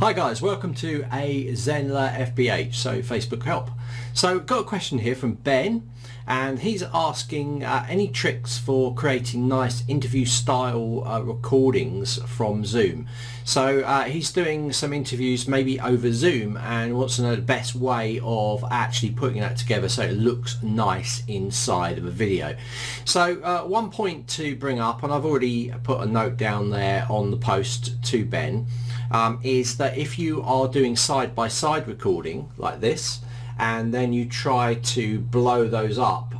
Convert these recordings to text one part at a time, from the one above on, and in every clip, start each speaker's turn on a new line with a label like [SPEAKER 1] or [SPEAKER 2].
[SPEAKER 1] Hi guys, welcome to a Zenler FBH, so Facebook help. So got a question here from Ben, and he's asking any tricks for creating nice interview style recordings from Zoom. So he's doing some interviews maybe over Zoom and wants to know the best way of actually putting that together so it looks nice inside of a video. So one point to bring up, and I've already put a note down there on the post to Ben, is that if you are doing side-by-side recording like this and then you try to blow those up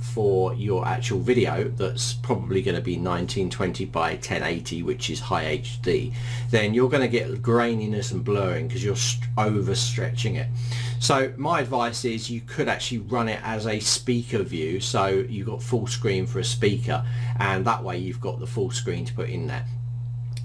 [SPEAKER 1] for your actual video that's probably going to be 1920 by 1080, which is high HD, then you're going to get graininess and blurring because you're overstretching it. So my advice is you could actually run it as a speaker view, so you've got full screen for a speaker, and that way you've got the full screen to put in there.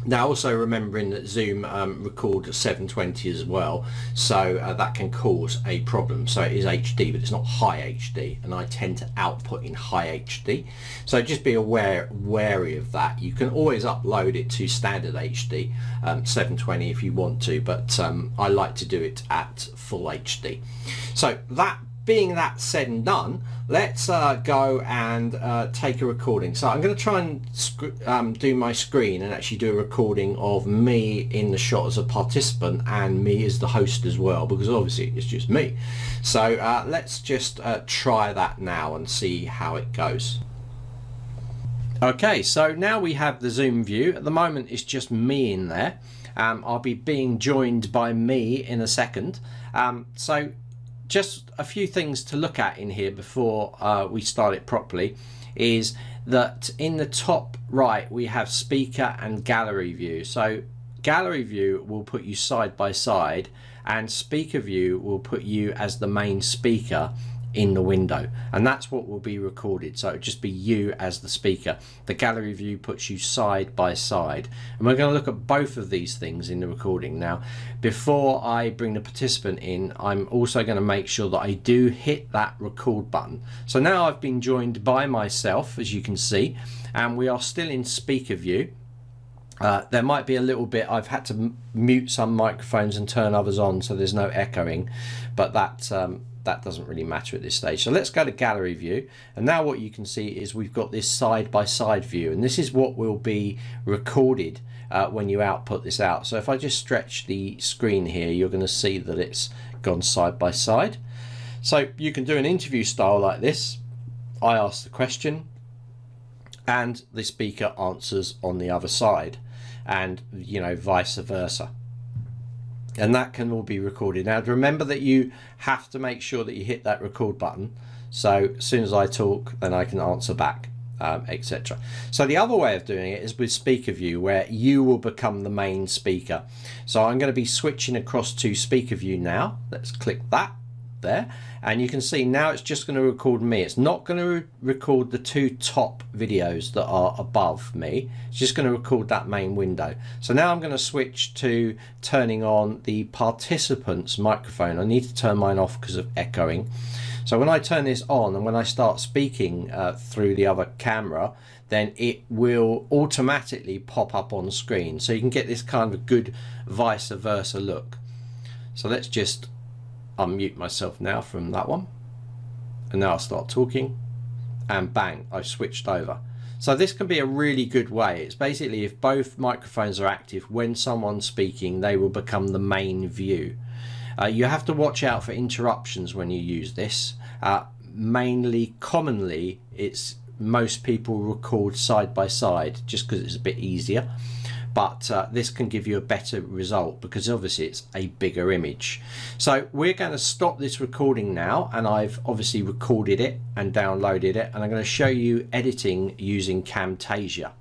[SPEAKER 1] Now, also remembering that Zoom records at 720 as well, so that can cause a problem. So it is HD, but it's not high HD, and I tend to output in high HD. So just be wary of that. You can always upload it to standard HD, 720 if you want to, but I like to do it at full HD. So that being that said and done, let's go and take a recording. So I'm going to try and do my screen and actually do a recording of me in the shot as a participant and me as the host as well, because obviously it's just me. So let's just try that now and see how it goes. Okay, so now we have the Zoom view. At the moment it's just me in there. I'll be being joined by me in a second. So just a few things to look at in here before we start it properly is that in the top right we have speaker and gallery view. So gallery view will put you side by side, and speaker view will put you as the main speaker in the window, and that's what will be recorded. So it'll just be you as the speaker. The gallery view puts you side by side, and we're going to look at both of these things in the recording. Now, before I bring the participant in, I'm also going to make sure that I do hit that record button. So now I've been joined by myself, as you can see, and we are still in speaker view. There might be a little bit, I've had to mute some microphones and turn others on so there's no echoing, but that doesn't really matter at this stage. So let's go to gallery view, and now what you can see is we've got this side-by-side view, and this is what will be recorded when you output this out. So if I just stretch the screen here, you're going to see that it's gone side by side. So you can do an interview style like this. I ask the question and the speaker answers on the other side, and vice versa. And that can all be recorded. Now remember that you have to make sure that you hit that record button, so as soon as I talk then I can answer back, etc. So the other way of doing it is with speaker view, where you will become the main speaker. So I'm going to be switching across to speaker view now. Let's click that there, and you can see now it's just going to record me. It's not going to record the two top videos that are above me. It's just going to record that main window. So now I'm going to switch to turning on the participant's microphone. I need to turn mine off because of echoing. So when I turn this on and when I start speaking through the other camera, then it will automatically pop up on screen, so you can get this kind of good vice versa look. So let's just unmute myself now from that one, and now I'll start talking, and bang, I've switched over. So this can be a really good way. It's basically, if both microphones are active, when someone's speaking they will become the main view. You have to watch out for interruptions when you use this. Commonly it's most people record side by side just because it's a bit easier, but this can give you a better result because obviously it's a bigger image. So we're going to stop this recording now, and I've obviously recorded it and downloaded it, and I'm going to show you editing using Camtasia.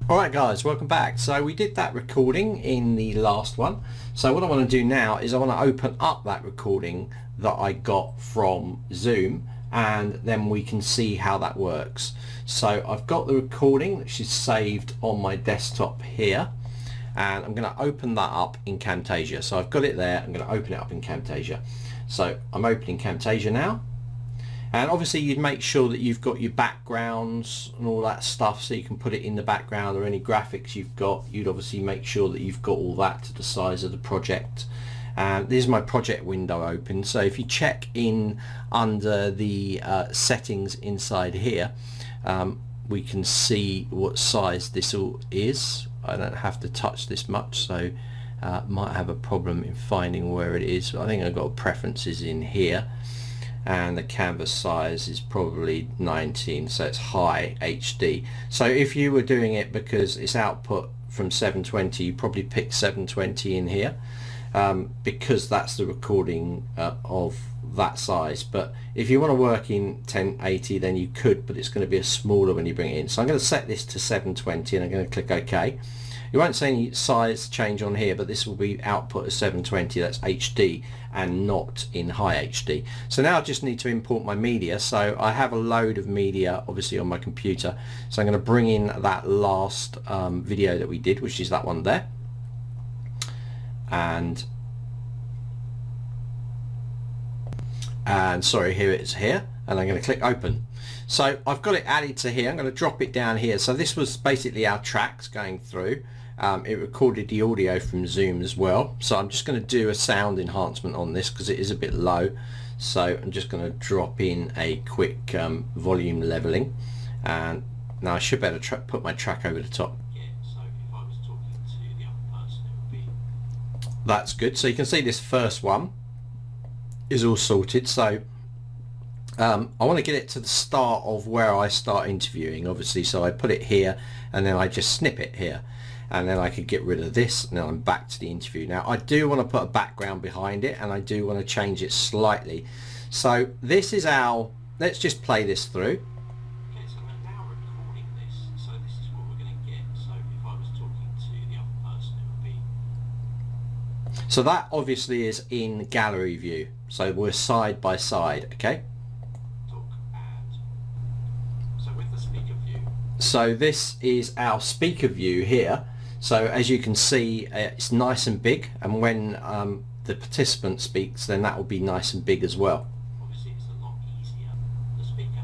[SPEAKER 1] Alright guys, welcome back. So we did that recording in the last one. So what I want to do now is I want to open up that recording that I got from Zoom, and then we can see how that works. So I've got the recording which is saved on my desktop here, and I'm going to open that up in Camtasia. So I've got it there, I'm going to open it up in Camtasia. So I'm opening Camtasia now, And obviously you'd make sure that you've got your backgrounds and all that stuff, so you can put it in the background, or any graphics you've got, you'd obviously make sure that you've got all that to the size of the project. And this is my project window open, so if you check in under the settings inside here, we can see what size this all is. I don't have to touch this much, so might have a problem in finding where it is. I think I've got preferences in here, and the canvas size is probably 19, so it's high HD. So if you were doing it because it's output from 720, you probably pick 720 in here, because that's the recording of that size. But if you want to work in 1080, then you could, but it's going to be a smaller when you bring it in. So I'm going to set this to 720 and I'm going to click OK. You won't see any size change on here, but this will be output of 720, that's HD and not in high HD. So now I just need to import my media. So I have a load of media obviously on my computer, so I'm going to bring in that last video that we did, which is that one there, and sorry, here it is here, and I'm going to click open. So I've got it added to here. I'm going to drop it down here. So this was basically our tracks going through. It recorded the audio from Zoom as well. So I'm just going to do a sound enhancement on this because it is a bit low. So I'm just going to drop in a quick volume leveling, and now I should better put my track over the top. So if I was talking to the other person, it would be... That's good. So you can see this first one is all sorted. So I want to get it to the start of where I start interviewing, obviously, so I put it here and then I just snip it here, and then I could get rid of this, and then I'm back to the interview. Now I do want to put a background behind it, and I do want to change it slightly. So this is our, let's just play this through. Okay, so we're now recording this, so this is what we're going to get. So if I was talking to the other person, it would be... So that obviously is in gallery view, so we're side by side, okay? So this is our speaker view here. So as you can see, it's nice and big, and when the participant speaks, then that will be nice and big as well. Obviously it's a lot easier, the speaker.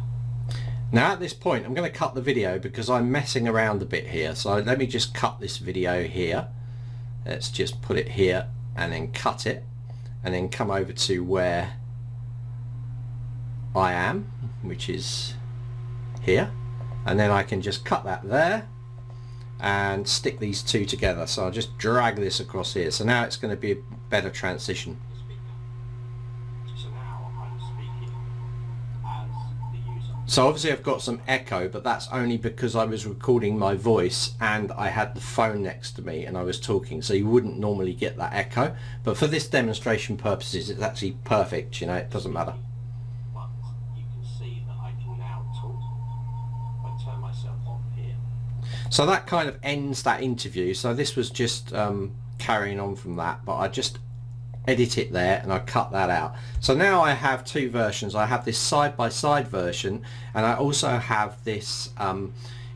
[SPEAKER 1] Now at this point I'm going to cut the video because I'm messing around a bit here. So let me just cut this video here. Let's just put it here and then cut it, and then come over to where I am, which is here. And then I can just cut that there and stick these two together. So I'll just drag this across here. So now it's going to be a better transition. So obviously I've got some echo, but that's only because I was recording my voice and I had the phone next to me and I was talking, so you wouldn't normally get that echo. But for this demonstration purposes, it's actually perfect, you know, it doesn't matter. So that kind of ends that interview. So this was just carrying on from that, but I just edit it there and I cut that out. So now I have two versions. I have this side-by-side version, and I also have this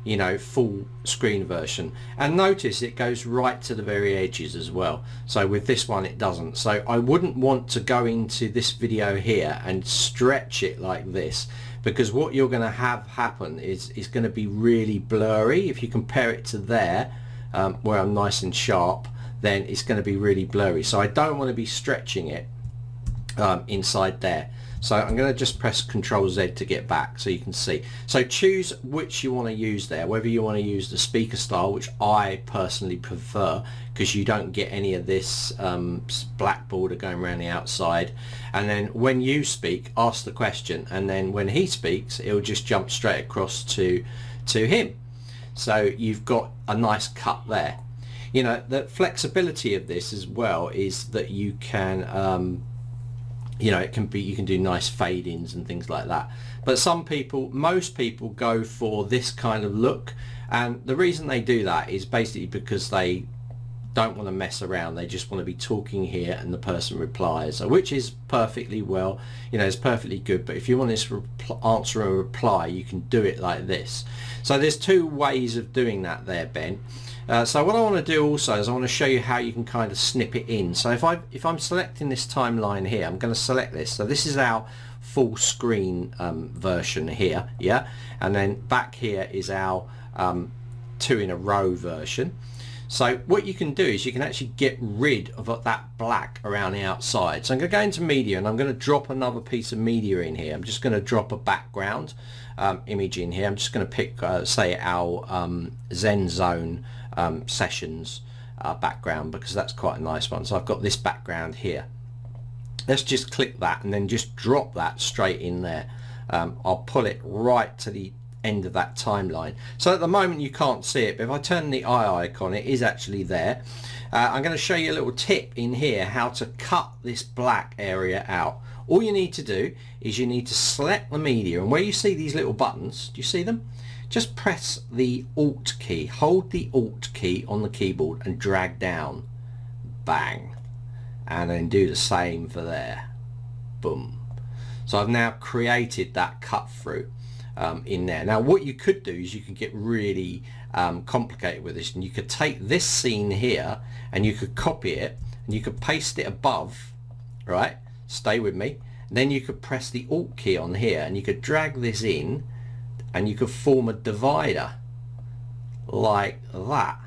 [SPEAKER 1] you know, full screen version. And notice it goes right to the very edges as well. So with this one it doesn't. So I wouldn't want to go into this video here and stretch it like this, because what you're going to have happen is it's going to be really blurry. If you compare it to there, where I'm nice and sharp, then it's going to be really blurry. So I don't want to be stretching it inside there. So I'm going to just press Ctrl Z to get back so you can see. So choose which you want to use there, whether you want to use the speaker style, which I personally prefer because you don't get any of this black border going around the outside. And then when you speak, ask the question, and then when he speaks, it'll just jump straight across to him. So you've got a nice cut there. You know, the flexibility of this as well is that you can you know, it can be, you can do nice fade-ins and things like that. But some people, most people go for this kind of look, and the reason they do that is basically because they don't want to mess around. They just want to be talking here and the person replies, which is perfectly well, you know, it's perfectly good. But if you want to answer a reply, you can do it like this. So there's two ways of doing that there, Ben. So what I want to do also is I want to show you how you can kind of snip it in. So if I'm selecting this timeline here, I'm going to select this. So this is our full screen version here, yeah, and then back here is our 2 in a row version. So what you can do is you can actually get rid of that black around the outside. So I'm going to go into media and I'm going to drop another piece of media in here. I'm just going to drop a background image in here. I'm just going to pick say our Zen Zone sessions background, because that's quite a nice one. So I've got this background here. Let's just click that and then just drop that straight in there. I'll pull it right to the end of that timeline. So at the moment you can't see it, but if I turn the eye icon, it is actually there. I'm going to show you a little tip in here how to cut this black area out. All you need to do is you need to select the media, and where you see these little buttons, do you see them? Just press the Alt key, hold the Alt key on the keyboard and drag down, bang, and then do the same for there, boom. So I've now created that cut through in there. Now what you could do is you could get really complicated with this, and you could take this scene here and you could copy it and you could paste it above, right? Stay with me. And then you could press the Alt key on here and you could drag this in and you could form a divider like that.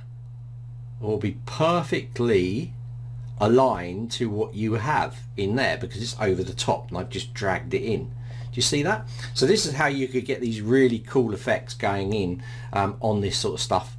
[SPEAKER 1] It will be perfectly aligned to what you have in there because it's over the top and I've just dragged it in. Do you see that? So this is how you could get these really cool effects going in on this sort of stuff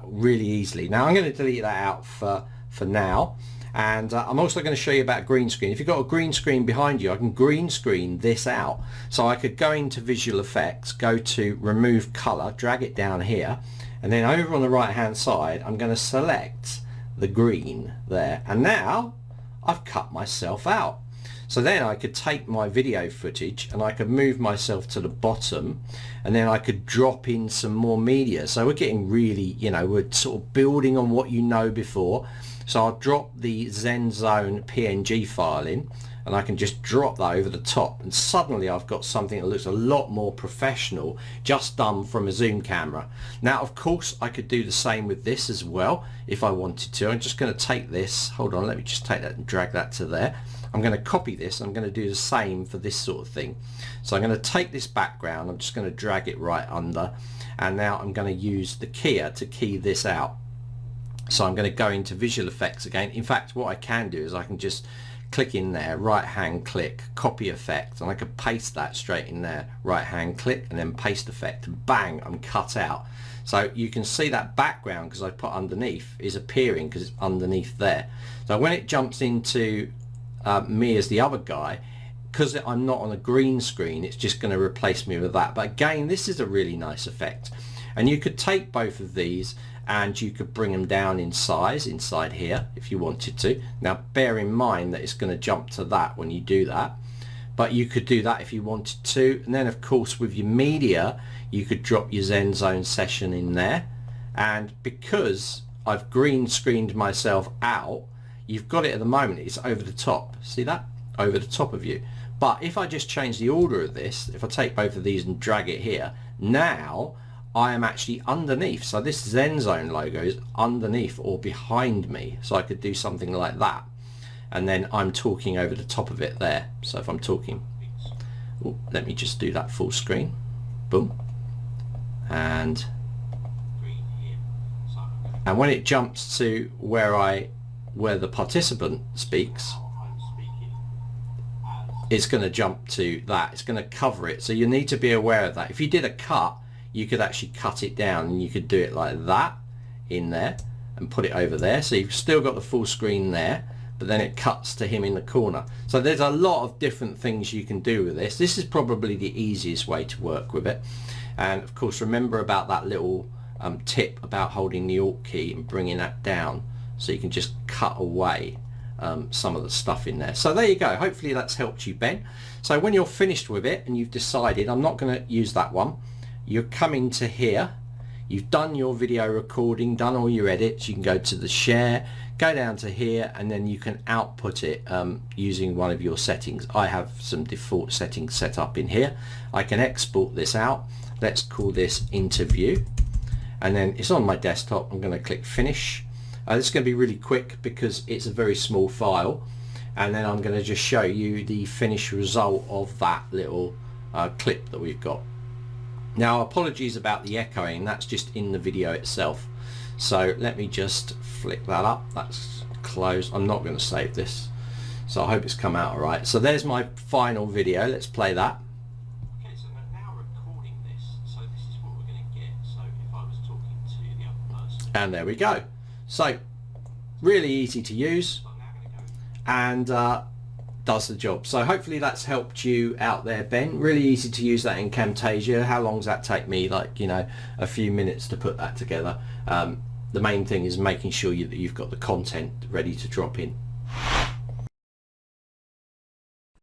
[SPEAKER 1] really easily. Now I'm going to delete that out for now, and I'm also going to show you about green screen. If you've got a green screen behind you, I can green screen this out. So I could go into visual effects, go to remove color, drag it down here, and then over on the right hand side I'm going to select the green there, and now I've cut myself out. So then I could take my video footage and I could move myself to the bottom, and then I could drop in some more media. So we're getting really, you know, we're sort of building on what you know before. So I'll drop the Zen Zone PNG file in and I can just drop that over the top, and suddenly I've got something that looks a lot more professional, just done from a zoom camera. Now of course I could do the same with this as well if I wanted to. I'm just going to take this, hold on, let me just take that and drag that to there. I'm going to copy this, I'm going to do the same for this sort of thing. So I'm going to take this background, I'm just going to drag it right under, and now I'm going to use the keyer to key this out. So I'm going to go into visual effects again. In fact, what I can do is I can just click in there, right hand click, copy effect, and I could paste that straight in there, right hand click and then paste effect, and bang, I'm cut out. So you can see that background, because I put underneath, is appearing because it's underneath there. So when it jumps into me as the other guy, because I'm not on a green screen, it's just going to replace me with that. But again, this is a really nice effect, and you could take both of these and you could bring them down in size inside here if you wanted to. Now bear in mind that it's going to jump to that when you do that, but you could do that if you wanted to. And then of course with your media you could drop your Zen Zone session in there, and because I've green screened myself out, you've got it at the moment, it's over the top. See that? Over the top of you. But if I just change the order of this, if I take both of these and drag it here, now I am actually underneath. So this Zen Zone logo is underneath or behind me. So I could do something like that. And then I'm talking over the top of it there. So if I'm talking, ooh, let me just do that full screen. Boom. And when it jumps to where the participant speaks, it's going to jump to that. It's going to cover it. So you need to be aware of that. If you did a cut, you could actually cut it down, and you could do it like that in there and put it over there. So you've still got the full screen there, but then it cuts to him in the corner. So there's a lot of different things you can do with this. This is probably the easiest way to work with it. And of course, remember about that little tip about holding the Alt key and bringing that down, so you can just cut away some of the stuff in there. So there you go. Hopefully that's helped you, Ben. So when you're finished with it and you've decided I'm not going to use that one, you're coming to here, you've done your video recording, done all your edits, you can go to the share, go down to here, and then you can output it using one of your settings. I have some default settings set up in here. I can export this out. Let's call this interview, and then it's on my desktop. I'm going to click finish. This is going to be really quick because it's a very small file, and then I'm going to just show you the finished result of that little clip that we've got. Now apologies about the echoing, that's just in the video itself. So let me just flick that up, that's closed. I'm not going to save this, so I hope it's come out alright. So there's my final video, let's play that.
[SPEAKER 2] Okay, so now recording this, so this is what we're going to get. So if I was talking to the other person.
[SPEAKER 1] And there we go. So really easy to use and does the job. So hopefully that's helped you out there, Ben. Really easy to use that in Camtasia. How long does that take me? Like, you know, a few minutes to put that together. The main thing is making sure that you've got the content ready to drop in.